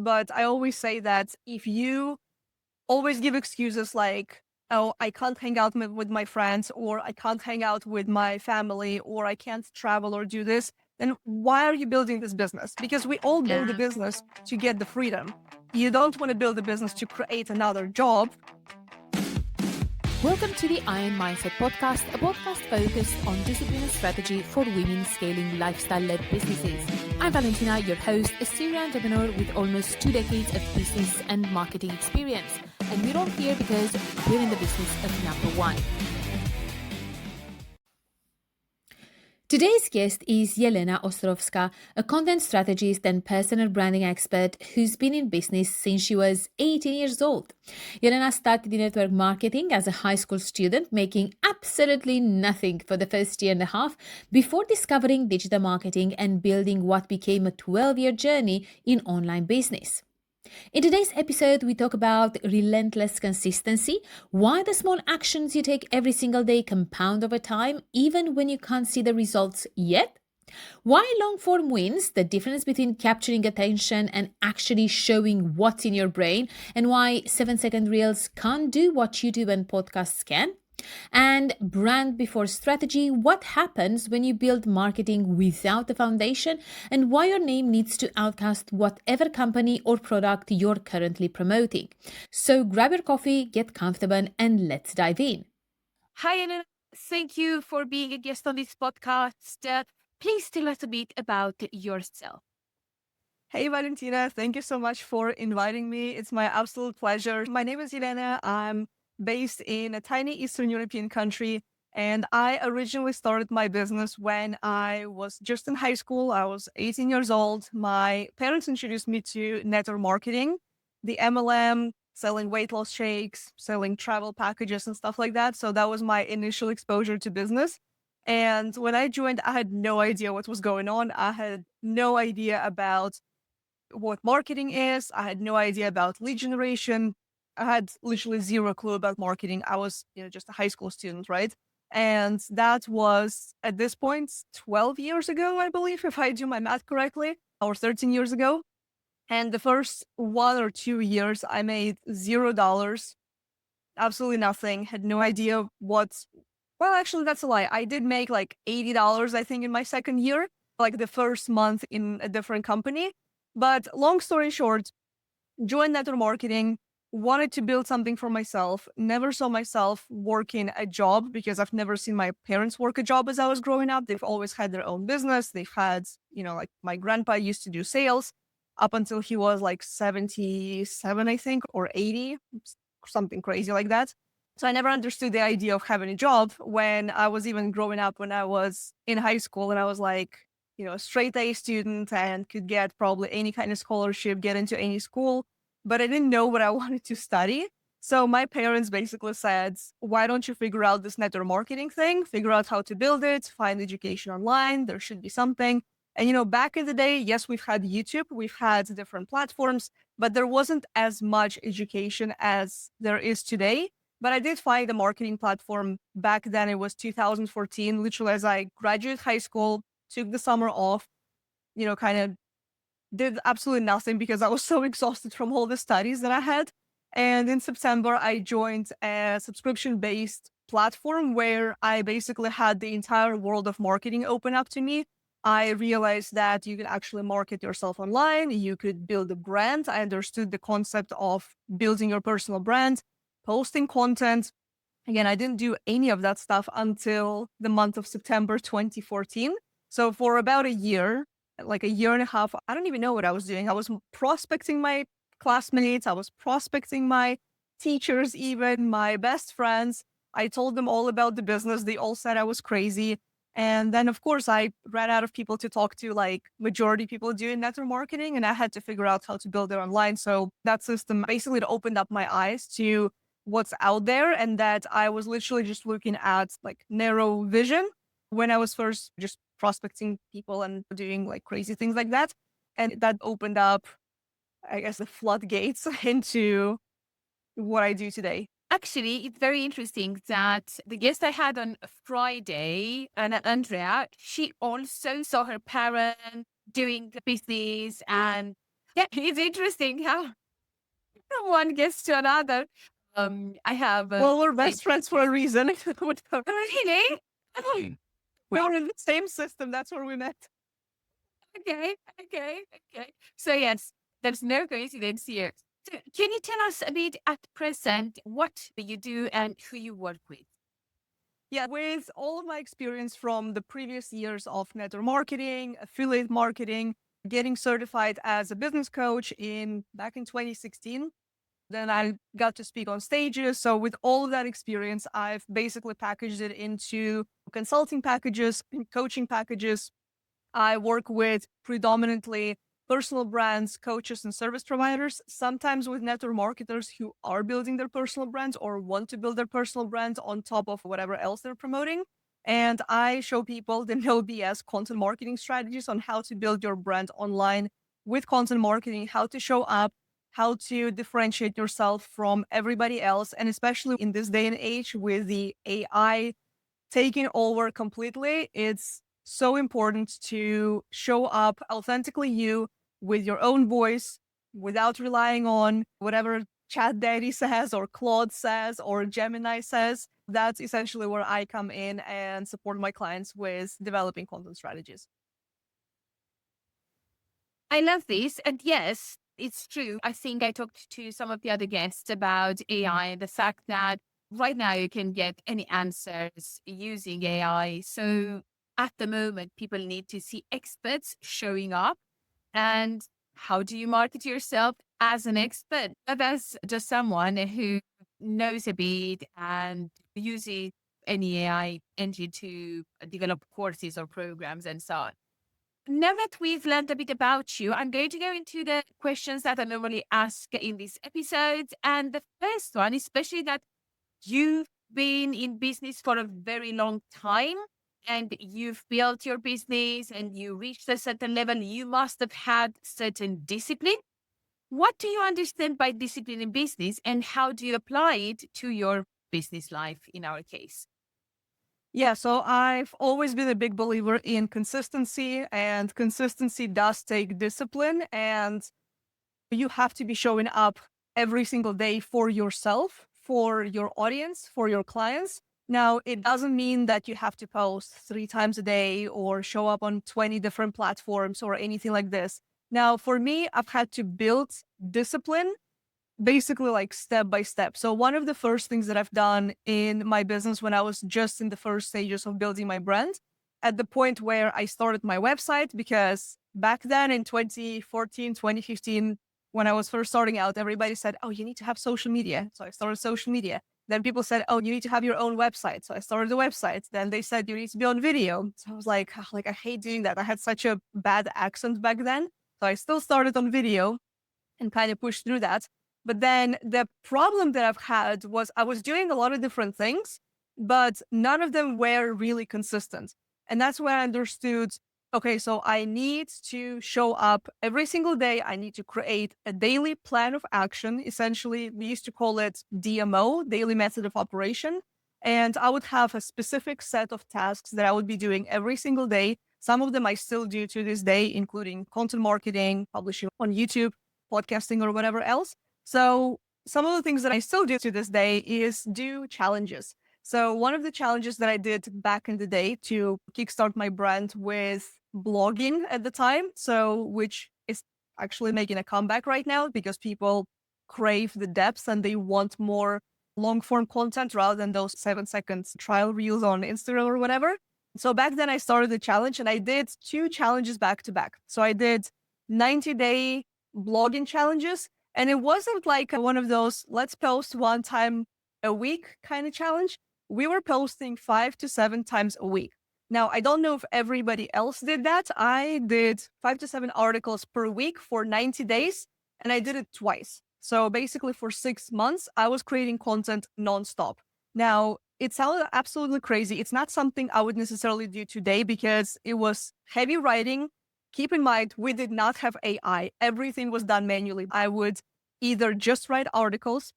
but I always say that if you always give excuses like, oh, I can't hang out with my friends, or I can't hang out with my family, or I can't travel or do this, then why are you building this business? Because we all build a Yeah. business to get the freedom. You don't want to build a business to create another job. Welcome to the Iron Mindset Podcast, a podcast focused on discipline and strategy for women scaling lifestyle-led businesses. I'm Valentina, your host, a serial entrepreneur with almost 2 decades of business and marketing experience. And we're all here because we're in the business of number one. Today's guest is Jelena Ostrovska, a content strategist and personal branding expert who's been in business since she was 18 years old. Jelena started in network marketing as a high school student, making absolutely nothing for the first year and a half before discovering digital marketing and building what became a 12-year journey in online business. In today's episode, we talk about relentless consistency, why the small actions you take every single day compound over time, even when you can't see the results yet, why long form wins, the difference between capturing attention and actually showing what's in your brain, and why 7-second reels can't do what YouTube and podcasts can. And brand before strategy, what happens when you build marketing without the foundation, and why your name needs to outcast whatever company or product you're currently promoting. So grab your coffee, get comfortable, and let's dive in. Hi, Anna. Thank you for being a guest on this podcast. Please tell us a bit about yourself. Hey, Valentina, thank you so much for inviting me. It's my absolute pleasure. My name is Jelena. I'm based in a tiny Eastern European country, and I originally started my business when I was just in high school. I was 18 years old. My parents introduced me to network marketing, the MLM, selling weight loss shakes, selling travel packages and stuff like that. So that was my initial exposure to business. And when I joined, I had no idea what was going on. I had no idea about what marketing is. I had no idea about lead generation. I had literally zero clue about marketing. I was, just a high school student, right? And that was at this point 12 years ago, I believe, if I do my math correctly, or 13 years ago. And the first 1 or 2 years, I made $0, absolutely nothing, had no idea well, actually, that's a lie. I did make like $80, I think, in my second year, like the first month in a different company. But long story short, joined network marketing, wanted to build something for myself, never saw myself working a job because I've never seen my parents work a job as I was growing up. They've always had their own business. They've had, like my grandpa used to do sales up until he was like 77, I think, or 80, something crazy like that. So I never understood the idea of having a job when I was even growing up, when I was in high school, and I was like, a straight A student and could get probably any kind of scholarship, get into any school, but I didn't know what I wanted to study. So my parents basically said, why don't you figure out this network marketing thing, figure out how to build it, find education online, there should be something. And, back in the day, yes, we've had YouTube, we've had different platforms, but there wasn't as much education as there is today. But I did find a marketing platform back then. It was 2014, literally as I graduated high school, took the summer off, kind of did absolutely nothing because I was so exhausted from all the studies that I had. And in September, I joined a subscription based platform where I basically had the entire world of marketing open up to me. I realized that you could actually market yourself online, you could build a brand. I understood the concept of building your personal brand, posting content. Again, I didn't do any of that stuff until the month of September 2014. So for about a year, like a year and a half, I don't even know what I was doing. I was prospecting my classmates. I was prospecting my teachers, even my best friends. I told them all about the business. They all said I was crazy. And then, of course, I ran out of people to talk to, like majority people doing network marketing, and I had to figure out how to build it online. So that system basically opened up my eyes to what's out there, and that I was literally just looking at like narrow vision when I was first just prospecting people and doing like crazy things like that. And that opened up, I guess, the floodgates into what I do today. Actually, it's very interesting that the guest I had on Friday, Andrea, she also saw her parent doing the business and Yeah, it's interesting how from one gets to another. I have Well, we're same best friends for a practice. reason. Really? Oh, We were in the same system. That's where we met. okay, okay, okay. So yes, there's no coincidence here. So can you tell us a bit at present what you do and who you work with? Yeah, with all of my experience from the previous years of network marketing, affiliate marketing, getting certified as a business coach in back in 2016. Then I got to speak on stages. So with all of that experience, I've basically packaged it into consulting packages, coaching packages. I work with predominantly personal brands, coaches, and service providers, sometimes with network marketers who are building their personal brands or want to build their personal brand on top of whatever else they're promoting. And I show people the no BS content marketing strategies on how to build your brand online with content marketing, how to show up, how to differentiate yourself from everybody else. And especially in this day and age with the AI taking over completely, it's so important to show up authentically you with your own voice without relying on whatever Chat Daddy says or Claude says or Gemini says. That's essentially where I come in and support my clients with developing content strategies. I love this. And yes, it's true. I think I talked to some of the other guests about AI and the fact that right now you can get any answers using AI. So at the moment, people need to see experts showing up. And how do you market yourself as an expert? Not as just someone who knows a bit and uses any AI engine to develop courses or programs and so on. Now that we've learned a bit about you, I'm going to go into the questions that I normally ask in these episodes. And the first one, especially that you've been in business for a very long time and you've built your business and you reached a certain level, you must have had certain discipline. What do you understand by discipline in business and how do you apply it to your business life in our case? Yeah, so I've always been a big believer in consistency, and consistency does take discipline. And you have to be showing up every single day for yourself, for your audience, for your clients. Now, it doesn't mean that you have to post 3 times a day or show up on 20 different platforms or anything like this. Now, for me, I've had to build discipline basically like step by step. So, one of the first things that I've done in my business when I was just in the first stages of building my brand, at the point where I started my website, because back then in 2014, 2015, when I was first starting out, everybody said, "Oh, you need to have social media." So I started social media. Then people said, "Oh, you need to have your own website." So I started the website. Then they said, "You need to be on video." So I was like, "Ah, like I hate doing that." I had such a bad accent back then. So I still started on video and kind of push through that. But then the problem that I've had was I was doing a lot of different things, but none of them were really consistent. And that's when I understood, okay, so I need to show up every single day. I need to create a daily plan of action. Essentially, we used to call it DMO, daily method of operation. And I would have a specific set of tasks that I would be doing every single day. Some of them I still do to this day, including content marketing, publishing on YouTube, podcasting, or whatever else. So some of the things that I still do to this day is do challenges. So one of the challenges that I did back in the day to kickstart my brand with blogging at the time, so which is actually making a comeback right now because people crave the depth and they want more long form content rather than those 7 seconds trial reels on Instagram or whatever. So back then I started the challenge and I did 2 challenges back to back. So I did 90-day blogging challenges. And it wasn't like one of those, let's post 1 time a week kind of challenge. We were posting 5 to 7 times a week. Now, I don't know if everybody else did that. I did 5 to 7 articles per week for 90 days, and I did it twice. So basically, for 6 months, I was creating content nonstop. Now, it sounded absolutely crazy. It's not something I would necessarily do today because it was heavy writing. Keep in mind, we did not have AI. Everything was done manually. I would either just write articles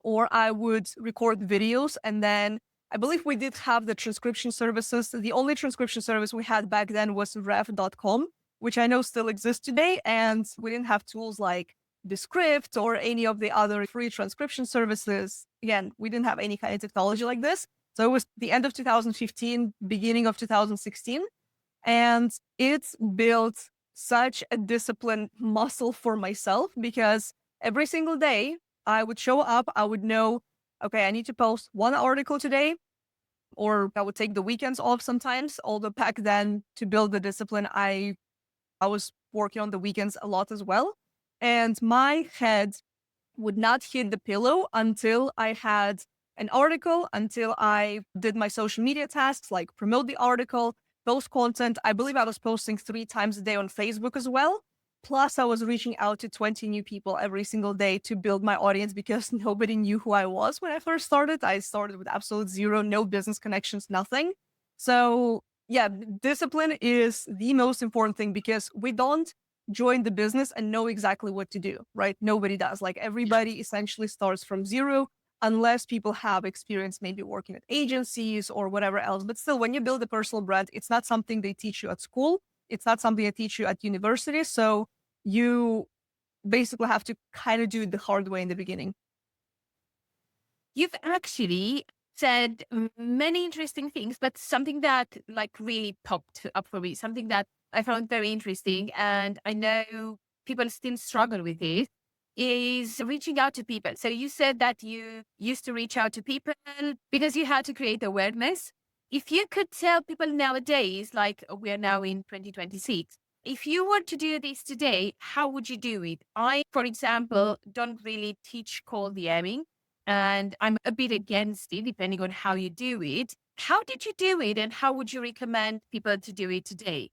or I would record videos. And then I believe we did have the transcription services. The only transcription service we had back then was ref.com. which I know still exists today. And we didn't have tools like Descript or any of the other free transcription services. Again, we didn't have any kind of technology like this. So it was the end of 2015, beginning of 2016. And it's built such a discipline muscle for myself because every single day I would show up, I would know, okay, I need to post one article today, or I would take the weekends off sometimes. Although back then, to build the discipline, I was working on the weekends a lot as well. And my head would not hit the pillow until I had an article, until I did my social media tasks, like promote the article, post content. I believe I was posting 3 times a day on Facebook as well. Plus, I was reaching out to 20 new people every single day to build my audience because nobody knew who I was when I first started. I started with absolute zero, no business connections, nothing. So, yeah, discipline is the most important thing because we don't join the business and know exactly what to do, right? Nobody does. Like everybody essentially starts from zero unless people have experience maybe working at agencies or whatever else. But still, when you build a personal brand, it's not something they teach you at school. It's not something they teach you at university. So you basically have to kind of do it the hard way in the beginning. You've actually said many interesting things, but something that like really popped up for me, something that I found very interesting, and I know people still struggle with it, is reaching out to people. So you said that you used to reach out to people because you had to create awareness. If you could tell people nowadays, like we are now in 2026, if you were to do this today, how would you do it? I, for example, don't really teach cold DMing and I'm a bit against it, depending on how you do it. How did you do it, and how would you recommend people to do it today?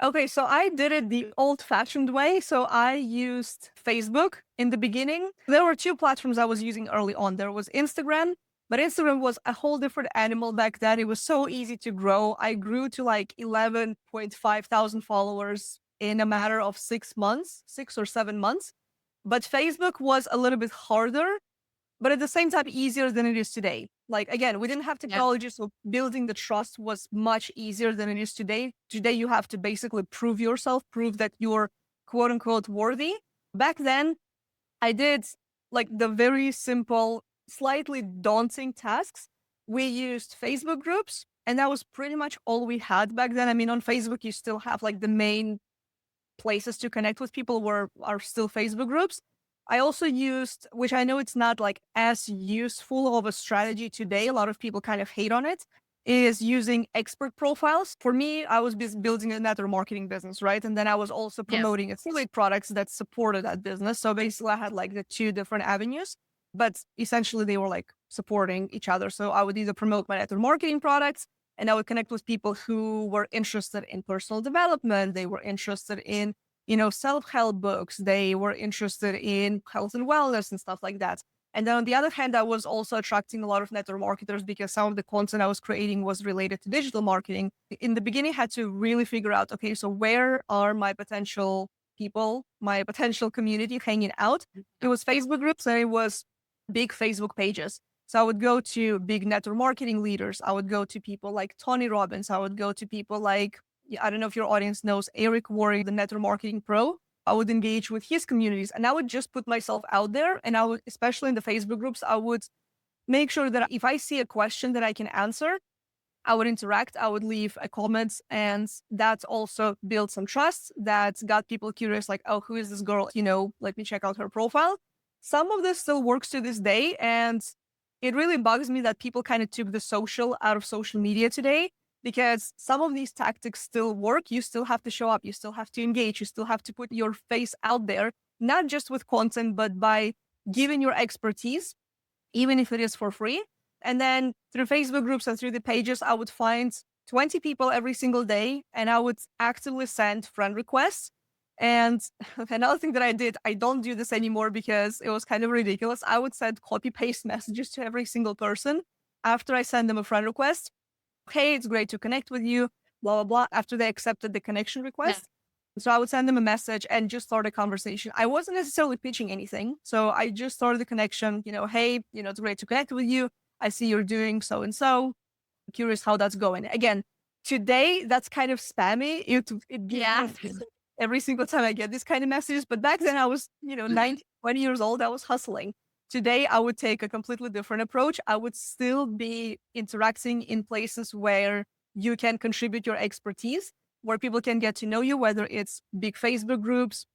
Okay, so I did it the old fashioned way. So I used Facebook in the beginning. There were 2 platforms I was using early on. There was Instagram, but Instagram was a whole different animal back then. It was so easy to grow. I grew to like 11.5 thousand followers in a matter of 6 months, 6 or 7 months. But Facebook was a little bit harder, but at the same time easier than it is today. Like again, we didn't have Yeah. technology, so building the trust was much easier than it is today. Today you have to basically prove yourself, prove that you're quote unquote worthy. Back then, I did like the very simple, slightly daunting tasks. We used Facebook groups, and that was pretty much all we had back then. I mean, on Facebook, you still have like the main places to connect with people were are still Facebook groups. I also used, which I know it's not like as useful of a strategy today. A lot of people kind of hate on it. Is using expert profiles. For me, I was building a network marketing business, right? And then I was also Yes. promoting affiliate products that supported that business. So basically, I had like the 2 different avenues, but essentially they were like supporting each other. So I would either promote my network marketing products, and I would connect with people who were interested in personal development. They were interested in, self-help books. They were interested in health and wellness and stuff like that. And then on the other hand, I was also attracting a lot of network marketers because some of the content I was creating was related to digital marketing. In the beginning, I had to really figure out, okay, so where are my potential people, my potential community hanging out? It was Facebook groups and it was big Facebook pages. So I would go to big network marketing leaders. I would go to people like Tony Robbins. I would go to people like, I don't know if your audience knows Eric Worre, the network marketing pro. I would engage with his communities and I would just put myself out there. And I would, especially in the Facebook groups, I would make sure that if I see a question that I can answer, I would interact, I would leave a comment, and that also built some trust. That got people curious, like, oh, who is this girl? Let me check out her profile. Some of this still works to this day. And it really bugs me that people kind of took the social out of social media today because some of these tactics still work. You still have to show up, you still have to engage, you still have to put your face out there, not just with content, but by giving your expertise, even if it is for free. And then through Facebook groups and through the pages, I would find 20 people every single day and I would actively send friend requests. And another thing that I did, I don't do this anymore because it was kind of ridiculous. I would send copy paste messages to every single person after I send them a friend request. Hey, it's great to connect with you, blah, blah, blah, after they accepted the connection Yeah. request. So I would send them a message and just start a conversation. I wasn't necessarily pitching anything. So I just started the connection, hey, it's great to connect with you. I see you're doing so and so. Curious how that's going. Again, Today, that's kind of spammy. It gives Yeah. me every single time I get this kind of messages. But back then I was, 19, 20 years old. I was hustling. Today, I would take a completely different approach. I would still be interacting in places where you can contribute your expertise, where people can get to know you, whether it's big Facebook groups.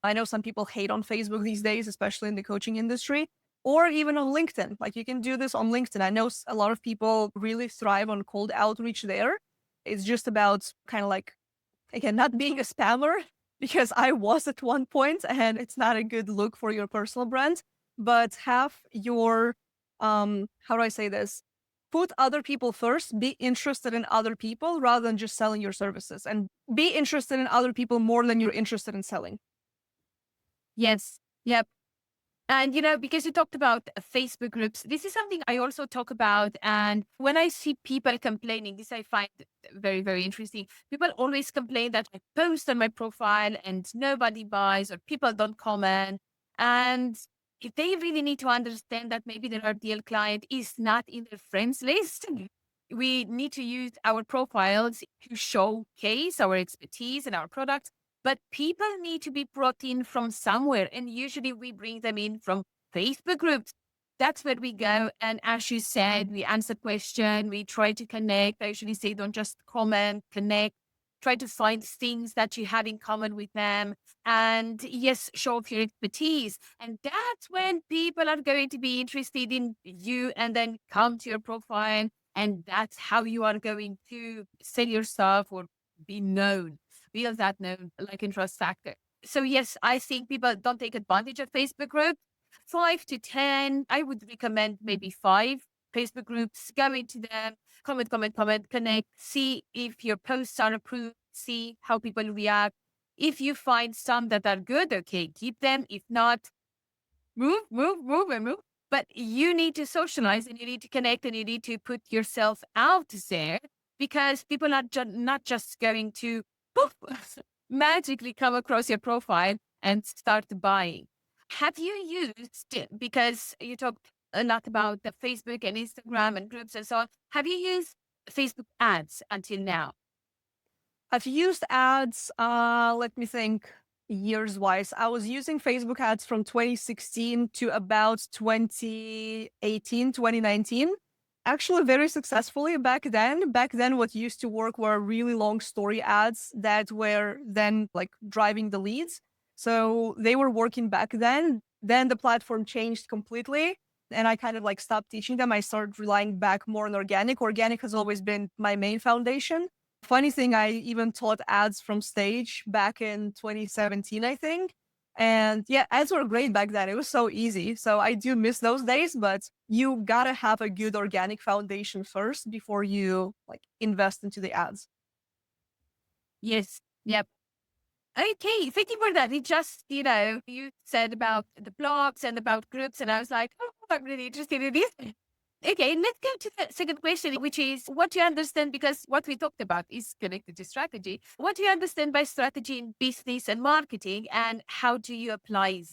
I know some people hate on Facebook these days, especially in the coaching industry, or even on LinkedIn. Like you can do this on LinkedIn. I know a lot of people really thrive on cold outreach there. It's just about kind of like, again, not being a spammer, because I was at one point and it's not a good look for your personal brand, but have your, how do I say this? Put other people first, be interested in other people rather than just selling your services, and be interested in other people more than you're interested in selling. Yes. Yep. And, because you talked about Facebook groups, this is something I also talk about. And when I see people complaining, this I find very, very interesting. People always complain that I post on my profile and nobody buys or people don't comment. And if they really need to understand that maybe their ideal client is not in their friends list, we need to use our profiles to showcase our expertise and our products, but people need to be brought in from somewhere. And usually we bring them in from Facebook groups. That's where we go. And as you said, we answer question, we try to connect. I usually say, don't just comment, connect. Try to find things that you have in common with them. And yes, show off your expertise. And that's when people are going to be interested in you and then come to your profile. And that's how you are going to sell yourself or be known, feel that known, like in trust factor. So yes, I think people don't take advantage of Facebook groups. 5 to 10, I would recommend maybe 5 Facebook groups. Go into them, comment, connect, see if your posts are approved, see how people react. If you find some that are good, okay, keep them. If not, move. But you need to socialize and you need to connect and you need to put yourself out there, because people are not just going to poof, magically come across your profile and start buying. Have you used, because you talked a lot about the Facebook and Instagram and groups and so on, have you used Facebook ads until now? I've used ads, let me think, years wise. I was using Facebook ads from 2016 to about 2018, 2019. Actually, very successfully back then. Back then, what used to work were really long story ads that were then like driving the leads. So they were working back then. Then the platform changed completely. And I kind of like stopped teaching them. I started relying back more on organic. Organic has always been my main foundation. Funny thing, I even taught ads from stage back in 2017, I think. And yeah, ads were great back then. It was so easy. So I do miss those days, but you gotta have a good organic foundation first before you like invest into the ads. Yes. Yep. Okay, thank you for that. It just, you said about the blogs and about groups, and I was like, oh, I'm really interested in this. Okay, let's go to the second question, which is what do you understand? Because what we talked about is connected to strategy. What do you understand by strategy in business and marketing, and how do you apply?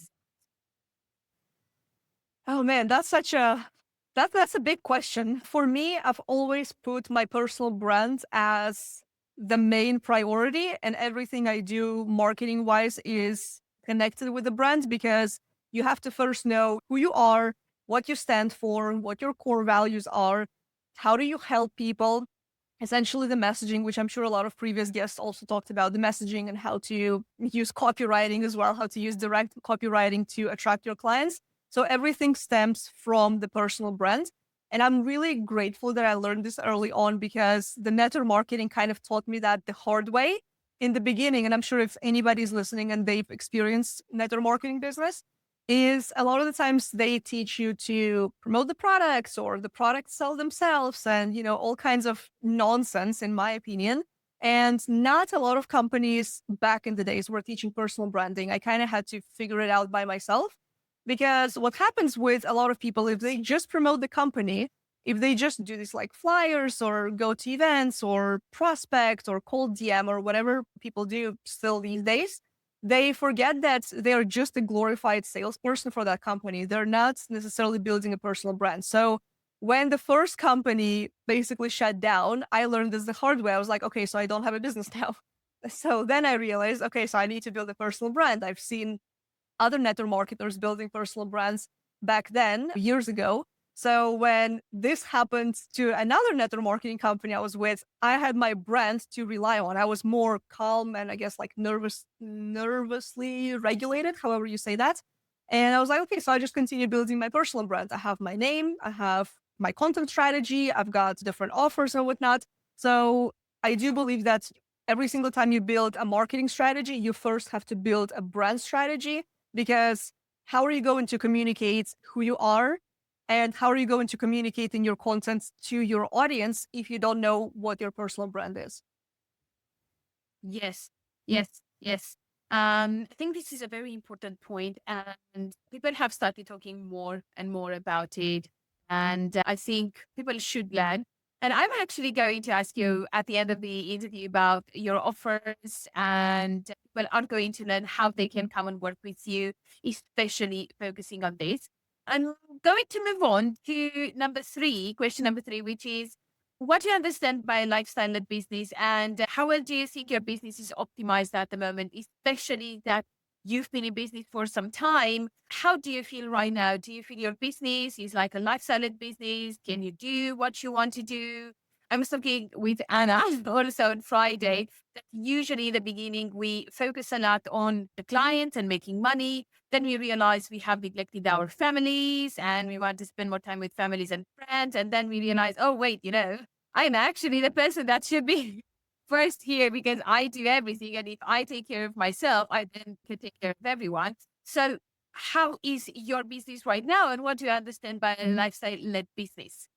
Oh man, that's a big question. For me, I've always put my personal brand as the main priority, and everything I do marketing wise is connected with the brand, because you have to first know who you are, what you stand for, what your core values are, how do you help people, essentially the messaging, which I'm sure a lot of previous guests also talked about, the messaging and how to use copywriting as well, how to use direct copywriting to attract your clients. So everything stems from the personal brand. And I'm really grateful that I learned this early on, because the network marketing kind of taught me that the hard way in the beginning. And I'm sure if anybody's listening and they've experienced network marketing business, is a lot of the times they teach you to promote the products or the products sell themselves, and all kinds of nonsense, in my opinion. And not a lot of companies back in the days were teaching personal branding. I kind of had to figure it out by myself, because what happens with a lot of people, if they just promote the company, if they just do this like flyers or go to events or prospect or cold DM or whatever people do still these days, they forget that they're just a glorified salesperson for that company. They're not necessarily building a personal brand. So When the first company basically shut down, I learned this the hard way. I was like, okay, so I don't have a business now. So then I realized, okay, so I need to build a personal brand. I've seen other network marketers building personal brands back then, years ago. So when this happened to another network marketing company I was with, I had my brand to rely on. I was more calm and I guess like nervously regulated, however you say that. And I was like, okay, so I just continue building my personal brand. I have my name, I have my content strategy, I've got different offers and whatnot. So I do believe that every single time you build a marketing strategy, you first have to build a brand strategy, because how are you going to communicate who you are, and how are you going to communicate in your content to your audience if you don't know what your personal brand is? Yes, yes. I think this is a very important point, and people have started talking more and more about it. And I think people should learn. And I'm actually going to ask you at the end of the interview about your offers, and people are going to learn how they can come and work with you, especially focusing on this. I'm going to move on to question number three, which is, what do you understand by lifestyle-led business, and how well do you think your business is optimized at the moment, especially that you've been in business for some time? How do you feel right now? Do you feel your business is like a lifestyle-led business? Can you do what you want to do? I was talking with Anna also on Friday that usually in the beginning we focus a lot on the client and making money. Then we realize we have neglected our families and we want to spend more time with families and friends. And then we realize, oh, wait, I'm actually the person that should be first here because I do everything. And if I take care of myself, I then can take care of everyone. So, how is your business right now? And what do you understand by a lifestyle led business?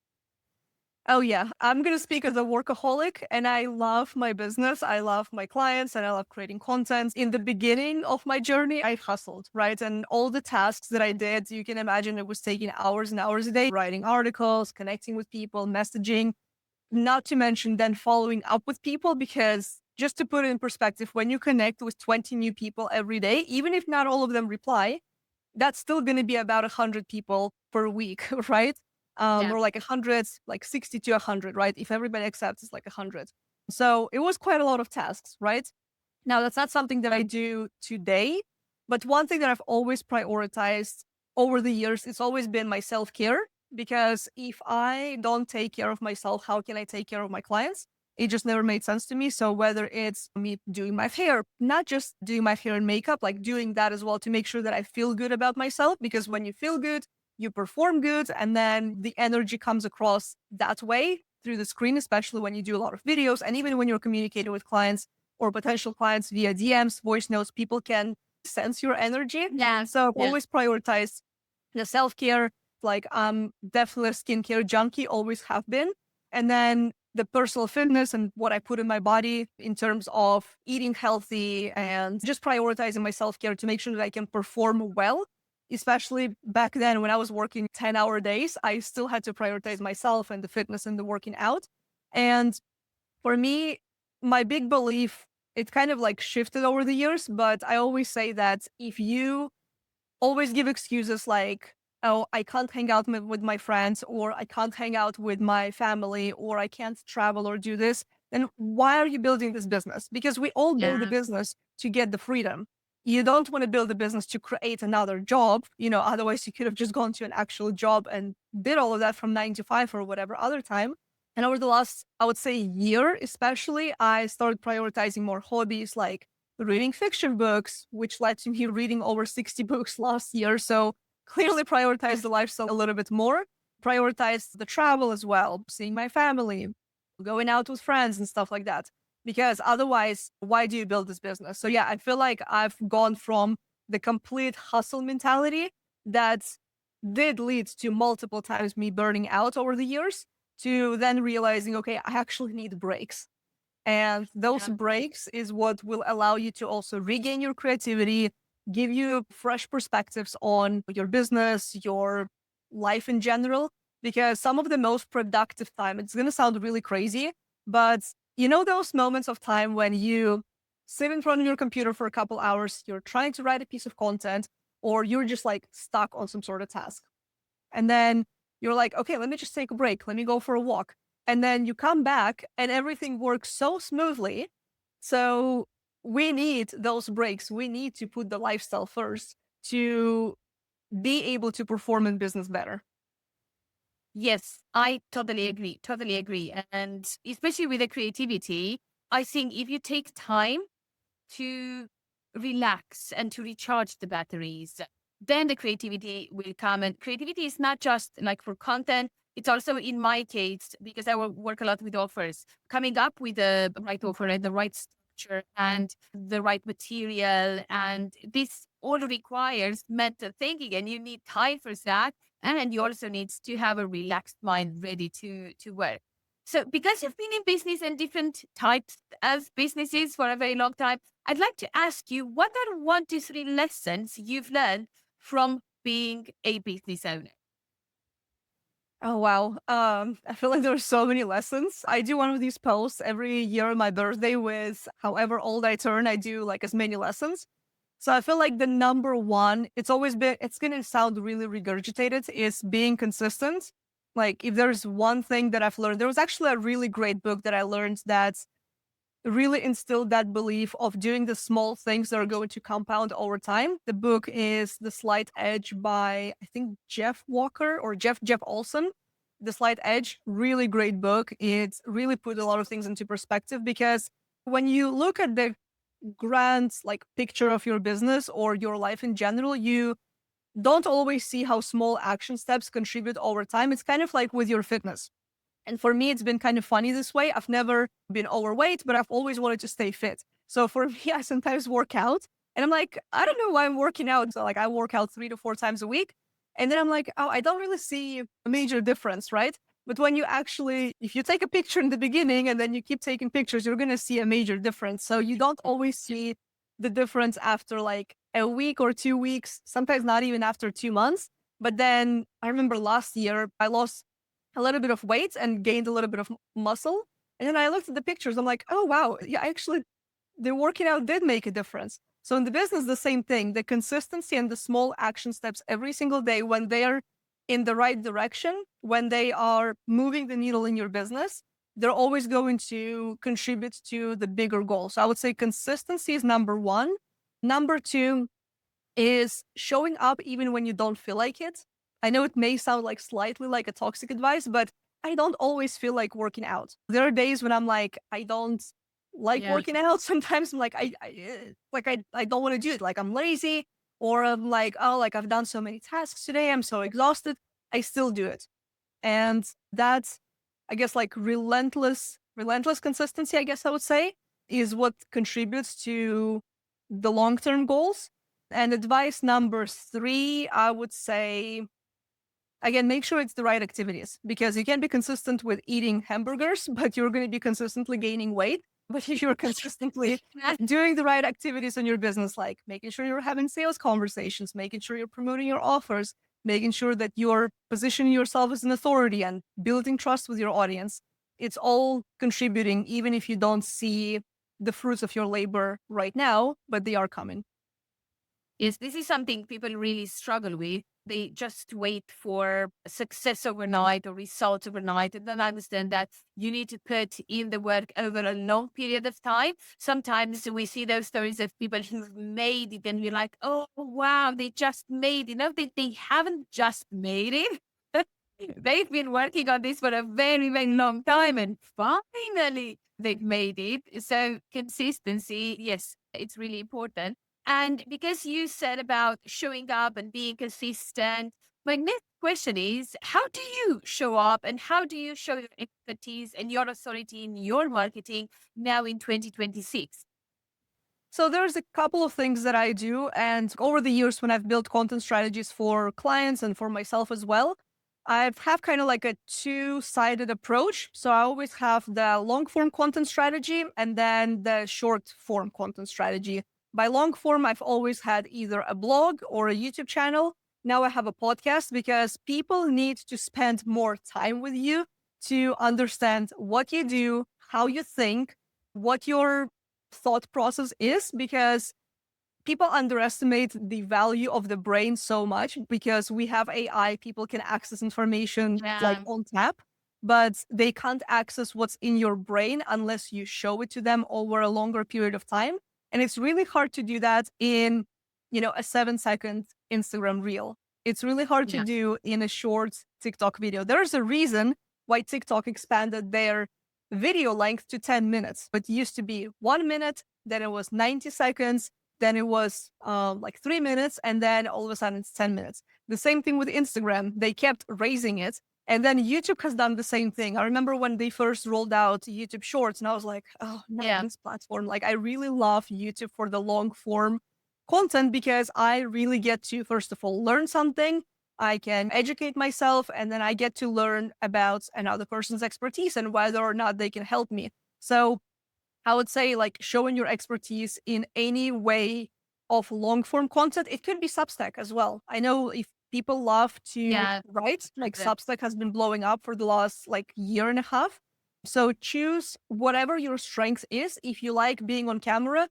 Oh, yeah. I'm going to speak as a workaholic, and I love my business. I love my clients and I love creating content. In the beginning of my journey, I hustled, right? And all the tasks that I did, you can imagine it was taking hours and hours a day, writing articles, connecting with people, messaging, not to mention then following up with people. Because just to put it in perspective, when you connect with 20 new people every day, even if not all of them reply, that's still going to be about 100 people per week, right? Yeah. Or like 100, like 60 to 100, right? If everybody accepts, it's like 100. So it was quite a lot of tasks, right? Now, that's not something that I do today, but one thing that I've always prioritized over the years, it's always been my self care. Because if I don't take care of myself, how can I take care of my clients? It just never made sense to me. So whether it's me doing my hair, not just doing my hair and makeup, like doing that as well to make sure that I feel good about myself, because when you feel good, you perform good, and then the energy comes across that way through the screen, especially when you do a lot of videos, and even when you're communicating with clients or potential clients via DMs, voice notes, people can sense your energy. Yeah. So I've Yeah. always prioritized the self care. Like I'm definitely a skincare junkie, always have been. And then the personal fitness and what I put in my body in terms of eating healthy and just prioritizing my self care to make sure that I can perform well. Especially back then when I was working 10-hour days, I still had to prioritize myself and the fitness and the working out. And for me, my big belief, it kind of like shifted over the years, but I always say that if you always give excuses like, oh, I can't hang out with my friends, or I can't hang out with my family, or I can't travel or do this, then why are you building this business? Because we all build a Yeah. business to get the freedom. You don't want to build a business to create another job. Otherwise you could have just gone to an actual job and did all of that from 9 to 5 or whatever other time. And over the last, I would say, year, especially, I started prioritizing more hobbies like reading fiction books, which led to me reading over 60 books last year. So clearly prioritize the lifestyle a little bit more, prioritize the travel as well, seeing my family, going out with friends and stuff like that. Because otherwise, why do you build this business? So yeah, I feel like I've gone from the complete hustle mentality that did lead to multiple times me burning out over the years, to then realizing, okay, I actually need breaks. And those Yeah. breaks is what will allow you to also regain your creativity, give you fresh perspectives on your business, your life in general. Because some of the most productive time, it's going to sound really crazy, but those moments of time when you sit in front of your computer for a couple hours, you're trying to write a piece of content, or you're just like stuck on some sort of task. And then you're like, okay, let me just take a break. Let me go for a walk. And then you come back and everything works so smoothly. So we need those breaks. We need to put the lifestyle first to be able to perform in business better. Yes, I totally agree. Totally agree. And especially with the creativity, I think if you take time to relax and to recharge the batteries, then the creativity will come. And creativity is not just like for content, it's also in my case, because I work a lot with offers, coming up with the right offer and the right structure and the right material. And this all requires mental thinking, and you need time for that. And you also need to have a relaxed mind ready to work. So, because you've been in business and different types of businesses for a very long time, I'd like to ask you, what are 1 to 3 lessons you've learned from being a business owner? Oh wow. I feel like there are so many lessons. I do one of these posts every year on my birthday with however old I turn, I do like as many lessons. So I feel like the number one, it's gonna sound really regurgitated, is being consistent. Like if there's one thing that I've learned, there was actually a really great book that I learned that really instilled that belief of doing the small things that are going to compound over time. The book is The Slight Edge by, I think, Jeff Walker or Jeff Olson. The Slight Edge, really great book. It really put a lot of things into perspective because when you look at the grand like picture of your business or your life in general, you don't always see how small action steps contribute over time. It's kind of like with your fitness. And for me, it's been kind of funny this way. I've never been overweight, but I've always wanted to stay fit. So for me, I sometimes work out and I'm like, I don't know why I'm working out. So like I work out 3 to 4 times a week. And then I'm like, oh, I don't really see a major difference, right? But when you actually, if you take a picture in the beginning and then you keep taking pictures, you're going to see a major difference. So you don't always see the difference after like a week or 2 weeks, sometimes not even after 2 months. But then I remember last year, I lost a little bit of weight and gained a little bit of muscle. And then I looked at the pictures. I'm like, oh, wow. Yeah, actually, the working out did make a difference. So in the business, the same thing, the consistency and the small action steps every single day when they're in the right direction, when they are moving the needle in your business, they're always going to contribute to the bigger goal. So I would say consistency is number one. Number two is showing up even when you don't feel like it. I know it may sound like slightly like a toxic advice, but I don't always feel like working out. There are days when I'm like, I don't like Yeah. working out. Sometimes I'm like, I don't want to do it. Like I'm lazy, or I'm like, oh, like I've done so many tasks today. I'm so exhausted. I still do it. And that's, I guess, like relentless consistency, I guess I would say, is what contributes to the long-term goals. And advice number three, I would say, again, make sure it's the right activities because you can be consistent with eating hamburgers, but you're going to be consistently gaining weight. But if you're consistently doing the right activities in your business, like making sure you're having sales conversations, making sure you're promoting your offers, making sure that you're positioning yourself as an authority and building trust with your audience, it's all contributing, even if you don't see the fruits of your labor right now, but they are coming. Yes, this is something people really struggle with. They just wait for success overnight or results overnight and then understand that you need to put in the work over a long period of time. Sometimes we see those stories of people who've made it and we're like, oh, wow, they just made it. No, they haven't just made it. They've been working on this for a very, very long time and finally they've made it. So consistency, yes, it's really important. And because you said about showing up and being consistent, my next question is, how do you show up and how do you show your expertise and your authority in your marketing now in 2026? So there's a couple of things that I do. And over the years, when I've built content strategies for clients and for myself as well, I've have kind of like a two-sided approach. So I always have the long form content strategy and then the short form content strategy. By long form, I've always had either a blog or a YouTube channel. Now I have a podcast because people need to spend more time with you to understand what you do, how you think, what your thought process is, because people underestimate the value of the brain so much because we have AI, people can access information like Yeah. on tap, but they can't access what's in your brain unless you show it to them over a longer period of time. And it's really hard to do that in, a 7-second Instagram reel. It's really hard to Yeah. do in a short TikTok video. There's a reason why TikTok expanded their video length to 10 minutes. It used to be 1 minute, then it was 90 seconds, then it was like 3 minutes, and then all of a sudden it's 10 minutes. The same thing with Instagram. They kept raising it. And then YouTube has done the same thing. I remember when they first rolled out YouTube Shorts, and I was like, oh, not Yeah. this platform. Like, I really love YouTube for the long form content because I really get to, first of all, learn something. I can educate myself, and then I get to learn about another person's expertise and whether or not they can help me. So I would say, like, showing your expertise in any way of long form content. It could be Substack as well. I know if people love to Yeah. write, like Yeah. Substack has been blowing up for the last like year and a half. So choose whatever your strength is. If you like being on camera,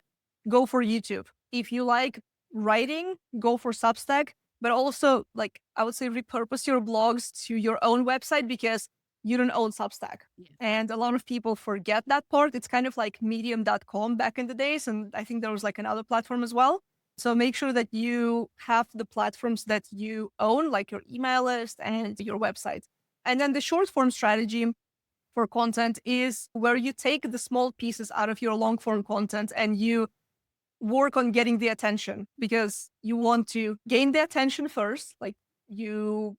go for YouTube. If you like writing, go for Substack. But also, like, I would say, repurpose your blogs to your own website because you don't own Substack. Yeah. And a lot of people forget that part. It's kind of like medium.com back in the days. And I think there was like another platform as well. So make sure that you have the platforms that you own, like your email list and your website. And then the short form strategy for content is where you take the small pieces out of your long form content and you work on getting the attention because you want to gain the attention first. Like you're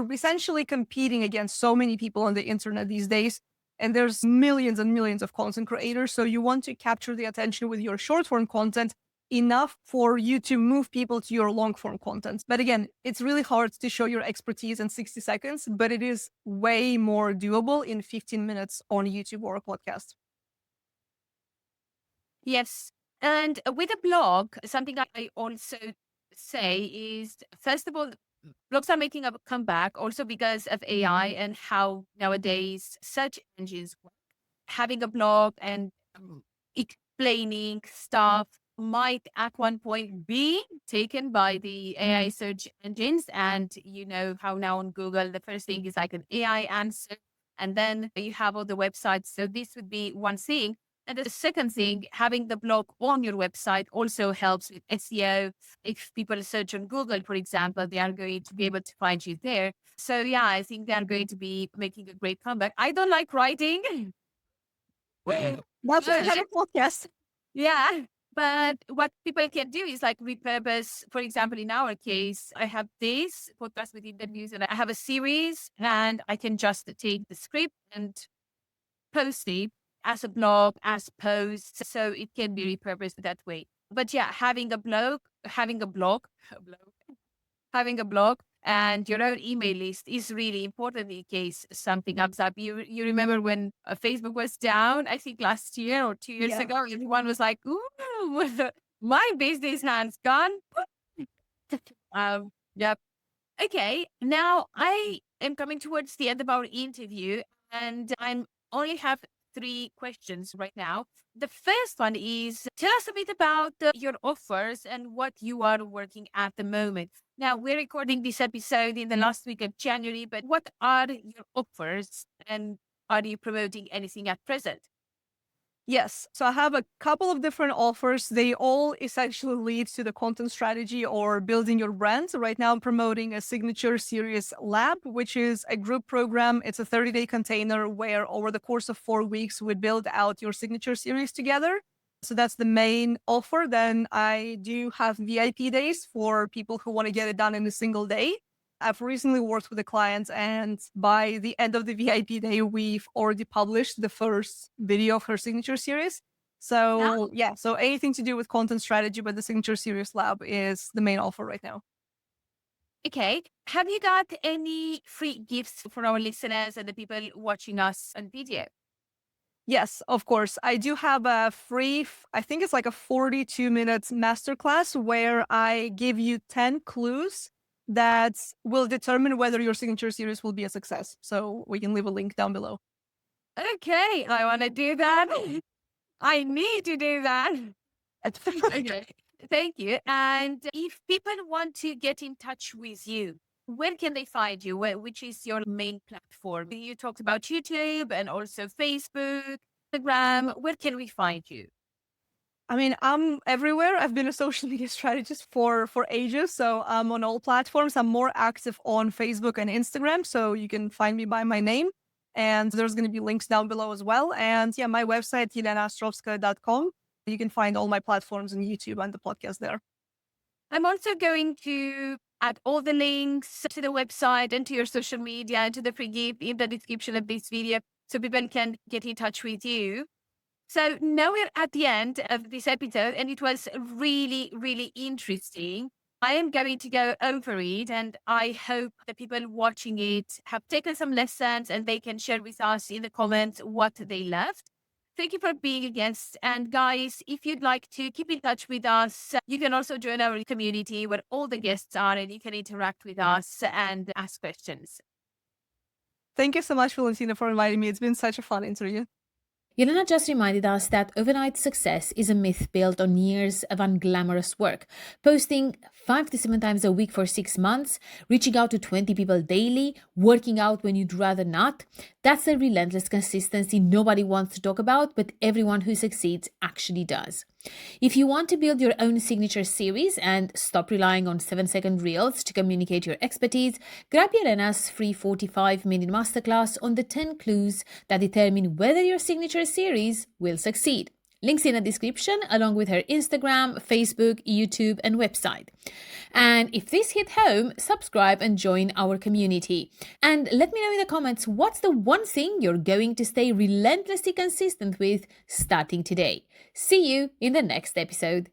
essentially competing against so many people on the internet these days, and there's millions and millions of content creators. So you want to capture the attention with your short form content enough for you to move people to your long form content. But again, it's really hard to show your expertise in 60 seconds, but it is way more doable in 15 minutes on YouTube or a podcast. Yes. And with a blog, something I also say is, first of all, blogs are making a comeback also because of AI and how nowadays search engines work. Having a blog and explaining stuff might at one point be taken by the AI search engines. And you know how now on Google, the first thing is like an AI answer, and then you have all the websites. So this would be one thing. And the second thing, having the blog on your website also helps with SEO. If people search on Google, for example, they are going to be able to find you there. So yeah, I think they are going to be making a great comeback. I don't like writing. That's why I have a podcast. Yeah. But what people can do is like repurpose, for example, in our case, I have this podcast with interviews and I have a series and I can just take the script and post it as a blog, as posts. So it can be repurposed that way. But yeah, having a blog and your own email list is really important in case something comes up. You remember when Facebook was down, I think last year or 2 years Yeah. ago, everyone was like, ooh, my business has gone. Yep. Okay, now I am coming towards the end of our interview, and I'm only have three questions right now. The first one is, tell us a bit about your offers and what you are working at the moment. Now, we're recording this episode in the last week of January, but what are your offers and are you promoting anything at present? Yes. So I have a couple of different offers. They all essentially lead to the content strategy or building your brand. So right now I'm promoting a signature series lab, which is a group program. It's a 30-day container where over the course of 4 weeks, we build out your signature series together. So that's the main offer. Then I do have VIP days for people who want to get it done in a single day. I've recently worked with a client, and by the end of the VIP day, we've already published the first video of her signature series. So, yeah, so anything to do with content strategy, but the signature series lab is the main offer right now. Okay. Have you got any free gifts for our listeners and the people watching us on video? Yes, of course. I do have a free, I think it's like a 42-minute masterclass where I give you 10 clues that will determine whether your signature series will be a success. So we can leave a link down below. Okay, I want to do that. I need to do that. Okay. Thank you. And if people want to get in touch with you, where can they find you? Which is your main platform? You talked about YouTube and also Facebook, Instagram. Where can we find you? I mean, I'm everywhere. I've been a social media strategist for ages, so I'm on all platforms. I'm more active on Facebook and Instagram, so you can find me by my name. And there's going to be links down below as well. And yeah, my website, jelenaostrovska.com. You can find all my platforms on YouTube and the podcast there. I'm also going to add all the links to the website and to your social media and to the free gift in the description of this video so people can get in touch with you. So now we're at the end of this episode, and it was really, really interesting. I am going to go over it, and I hope the people watching it have taken some lessons and they can share with us in the comments what they loved. Thank you for being a guest. And guys, if you'd like to keep in touch with us, you can also join our community where all the guests are and you can interact with us and ask questions. Thank you so much, Valentina, for inviting me. It's been such a fun interview. Jelena just reminded us that overnight success is a myth built on years of unglamorous work. Posting 5 to 7 times a week for 6 months, reaching out to 20 people daily, working out when you'd rather not. That's a relentless consistency nobody wants to talk about, but everyone who succeeds actually does. If you want to build your own signature series and stop relying on 7-second reels to communicate your expertise, grab Jelena's free 45-minute masterclass on the 10 clues that determine whether your signature series will succeed. Links in the description, along with her Instagram, Facebook, YouTube, and website. And if this hit home, subscribe and join our community. And let me know in the comments what's the one thing you're going to stay relentlessly consistent with starting today. See you in the next episode.